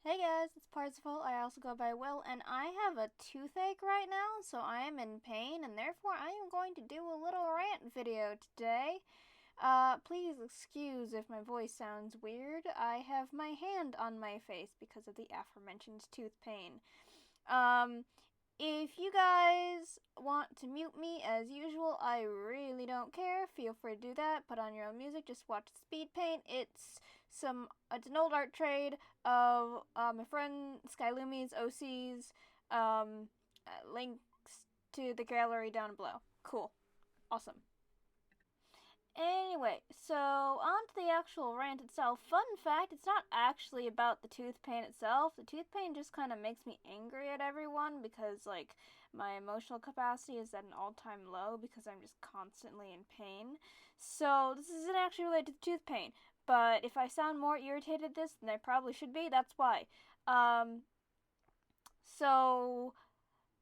Hey guys, it's Parsifal. I also go by Will, and I have a toothache right now, so I am in pain, and therefore I am going to do a little rant video today. Please excuse if my voice sounds weird. I have my hand on my face because of the aforementioned tooth pain. Um, if you guys want to mute me, as usual, I really don't care. Feel free to do that. Put on your own music. Just watch Speedpaint. It's an old art trade of my friend Skylumi's OC's. Links to the gallery down below. Cool. Awesome. Anyway, so on to the actual rant itself. Fun fact, it's not actually about the tooth pain itself. The tooth pain just kind of makes me angry at everyone because, like, my emotional capacity is at an all-time low because I'm just constantly in pain. So this isn't actually related to the tooth pain. But if I sound more irritated at this than I probably should be, that's why. Um, so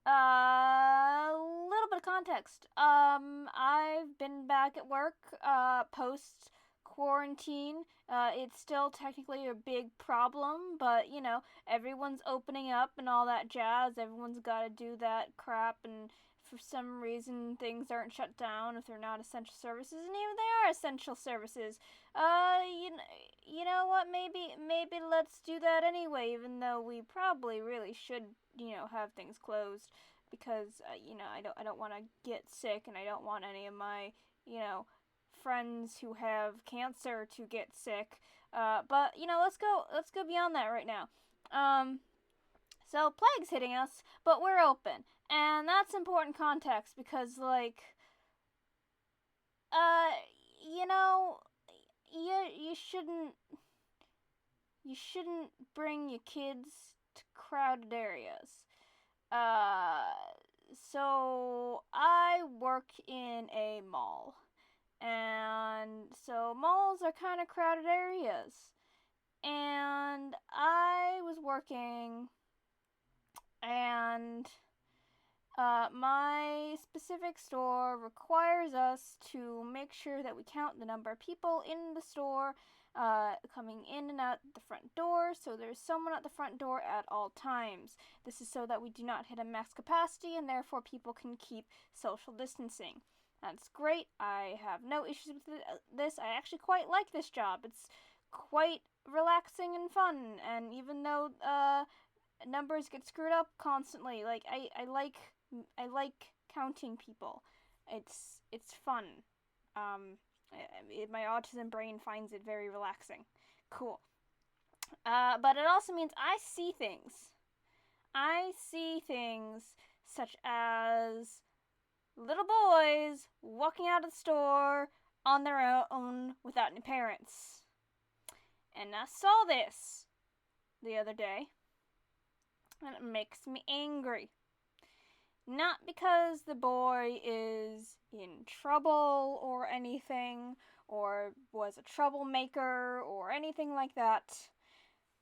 a little bit of context. I've been back at work, post quarantine. It's still technically a big problem, but everyone's opening up and all that jazz. Everyone's got to do that crap, and for some reason things aren't shut down if they're not essential services, and even if they are essential services. You know what? Maybe let's do that anyway, even though we probably really should have things closed because I don't want to get sick, and I don't want any of my friends who have cancer to get sick. But let's go beyond that right now. Um, so plague's hitting us, but we're open, and that's important context because uh you know you shouldn't bring your kids to crowded areas. Uh, so I work in a mall. And so malls are kind of crowded areas. And I was working, and my specific store requires us to make sure that we count the number of people in the store coming in and out the front door, so there's someone at the front door at all times. This is so that we do not hit a max capacity and therefore people can keep social distancing. That's great. I have no issues with this. I actually quite like this job. It's quite relaxing and fun, and even though numbers get screwed up constantly, I like counting people. It's fun. My autism brain finds it very relaxing. Cool. But it also means I see things. I see things such as little boys walking out of the store on their own without any parents. And I saw this the other day, and it makes me angry. Not because the boy is in trouble or anything, or was a troublemaker or anything like that.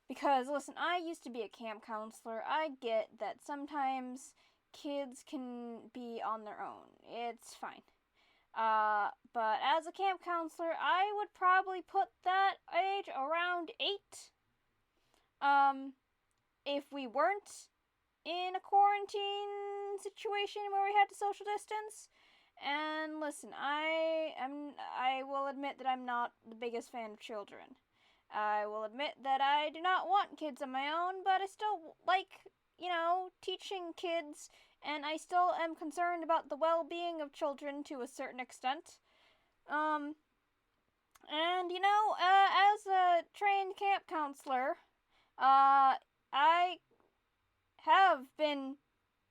Because, listen, I used to be a camp counselor. I get that sometimes kids can be on their own. It's fine. But as a camp counselor, I would probably put that age around 8. Um, if we weren't in a quarantine situation where we had to social distance. And listen, I will admit that I'm not the biggest fan of children. I will admit that I do not want kids of my own, but I still like, teaching kids, and I still am concerned about the well-being of children to a certain extent. Um, and as a trained camp counselor, I have been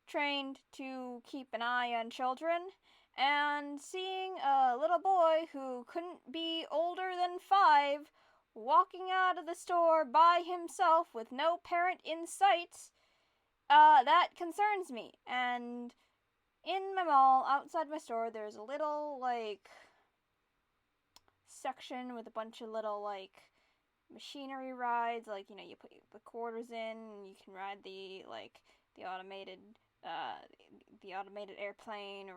trained to keep an eye on children, and seeing a little boy who couldn't be older than 5 walking out of the store by himself with no parent in sight, that concerns me. And in my mall, outside my store, there's a little, section with a bunch of little, machinery rides. You put the quarters in, and you can ride the automated the automated airplane, or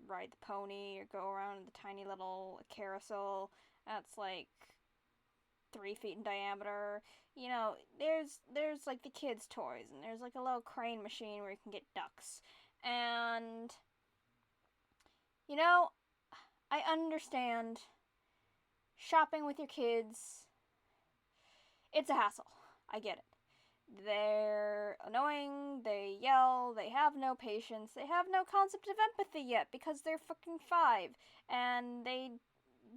ride the pony, or go around the tiny little carousel. That's 3 feet in diameter. You know, there's like the kids' toys, and there's like a little crane machine where you can get ducks. And you know, I understand shopping with your kids. It's a hassle. I get it. They're annoying, they yell, they have no patience, they have no concept of empathy yet because they're fucking 5, and they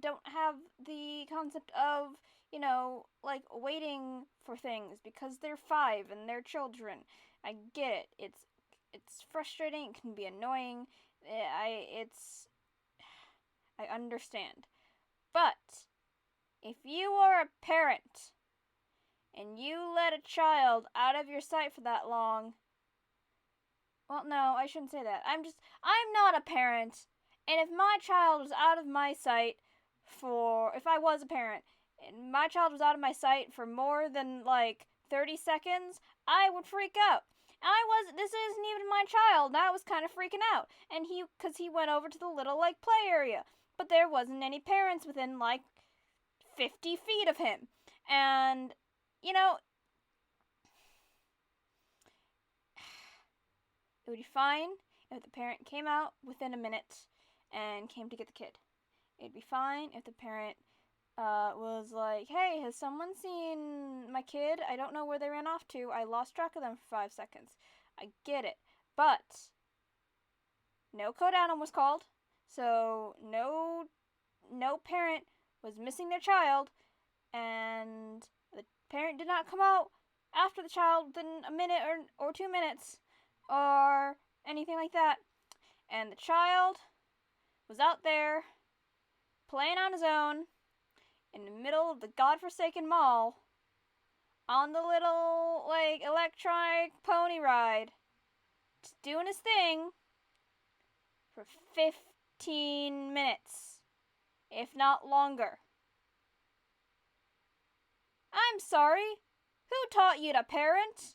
don't have the concept of, you know, like waiting for things because they're 5 and they're children. I get it. It's frustrating, it can be annoying. I understand. But if you are a parent and you let a child out of your sight for that long, well, no, I shouldn't say that. I'm not a parent, and if my child was out of my sight if I was a parent, and my child was out of my sight for more than, like, 30 seconds, I would freak out. This isn't even my child, and I was kind of freaking out, and because he went over to the little, like, play area, but there wasn't any parents within, like, 50 feet of him, and you know, it would be fine if the parent came out within a minute and came to get the kid. It'd be fine if the parent was like, hey, has someone seen my kid? I don't know where they ran off to. I lost track of them for 5 seconds. I get it. But no code animal was called, so no parent was missing their child, and the parent did not come out after the child within a minute or 2 minutes or anything like that. And the child was out there playing on his own in the middle of the godforsaken mall on the little, like, electronic pony ride, just doing his thing for 15 minutes, if not longer. I'm sorry, who taught you to parent?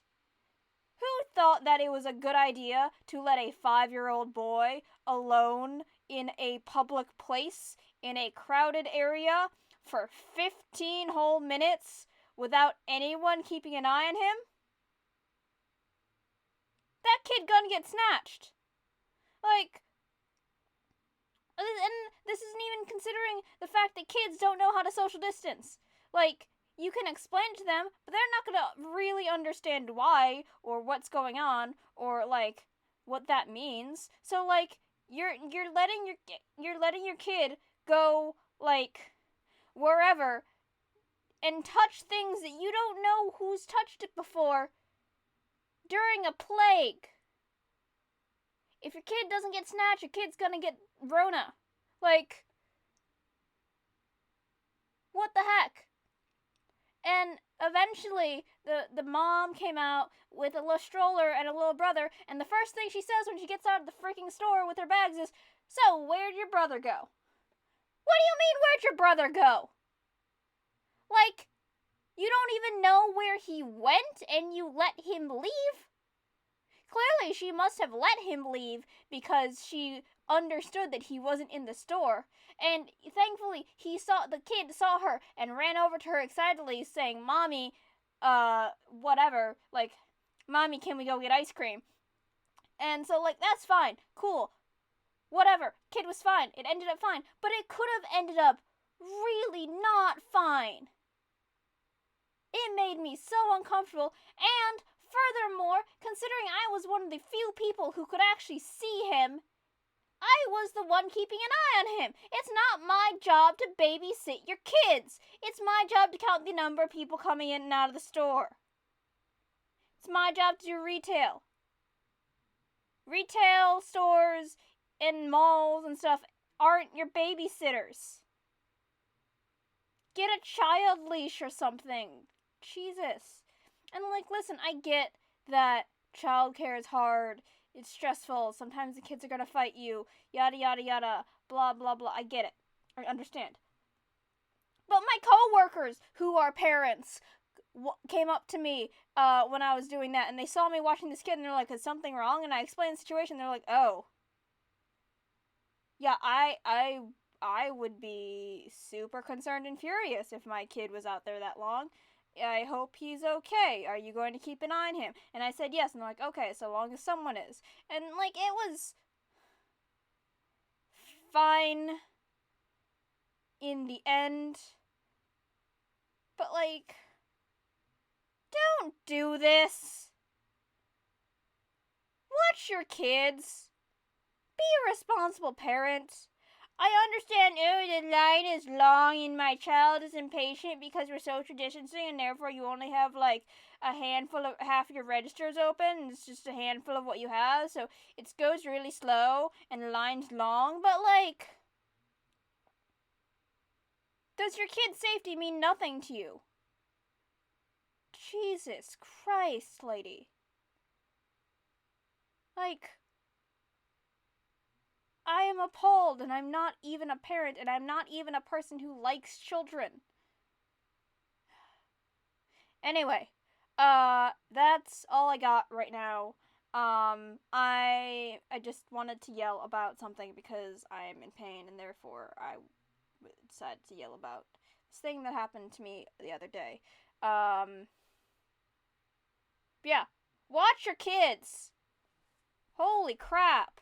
Who thought that it was a good idea to let a 5-year-old boy alone in a public place, in a crowded area, for 15 whole minutes without anyone keeping an eye on him? That kid gonna get snatched. Like, and this isn't even considering the fact that kids don't know how to social distance. Like, you can explain it to them, but they're not gonna really understand why or what's going on or, like, what that means. So, like, you're letting your kid go, like, wherever and touch things that you don't know who's touched it before during a plague. If your kid doesn't get snatched, your kid's gonna get Rona. Like, what the heck? And eventually, the mom came out with a little stroller and a little brother, and the first thing she says when she gets out of the freaking store with her bags is, so, where'd your brother go? What do you mean, where'd your brother go? Like, you don't even know where he went, and you let him leave? Clearly, she must have let him leave because she understood that he wasn't in the store. And thankfully, the kid saw her and ran over to her excitedly saying, Mommy, whatever, like, Mommy, can we go get ice cream? And so, like, that's fine, cool, whatever, kid was fine, it ended up fine, but it could have ended up really not fine. It made me so uncomfortable, and furthermore, considering I was one of the few people who could actually see him, I was the one keeping an eye on him. It's not my job to babysit your kids. It's my job to count the number of people coming in and out of the store. It's my job to do retail. Retail stores and malls and stuff aren't your babysitters. Get a child leash or something. Jesus. And, like, listen, I get that childcare is hard. It's stressful. Sometimes the kids are going to fight you. Yada, yada, yada. Blah, blah, blah. I get it. I understand. But my coworkers who are parents came up to me when I was doing that, and they saw me watching this kid, and they're like, is something wrong? And I explained the situation. They're like, oh. Yeah, I I would be super concerned and furious if my kid was out there that long. I hope he's okay. Are you going to keep an eye on him? And I said yes, and they're like, okay, so long as someone is. And, like, it was fine in the end. But, like, don't do this. Watch your kids. Be a responsible parent. I understand, oh, the line is long and my child is impatient because we're social distancing and therefore you only have like a handful of half your registers open and it's just a handful of what you have, so it goes really slow and the line's long, but like, does your kid's safety mean nothing to you? Jesus Christ, lady. Like, I am appalled, and I'm not even a parent, and I'm not even a person who likes children. Anyway, that's all I got right now. I just wanted to yell about something because I'm in pain, and therefore I decided to yell about this thing that happened to me the other day. Yeah, watch your kids. Holy crap.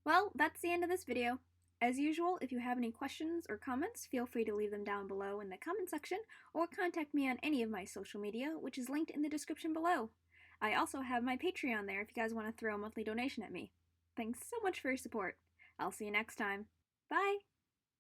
Well, that's the end of this video. As usual, if you have any questions or comments, feel free to leave them down below in the comment section, or contact me on any of my social media, which is linked in the description below. I also have my Patreon there if you guys want to throw a monthly donation at me. Thanks so much for your support. I'll see you next time. Bye!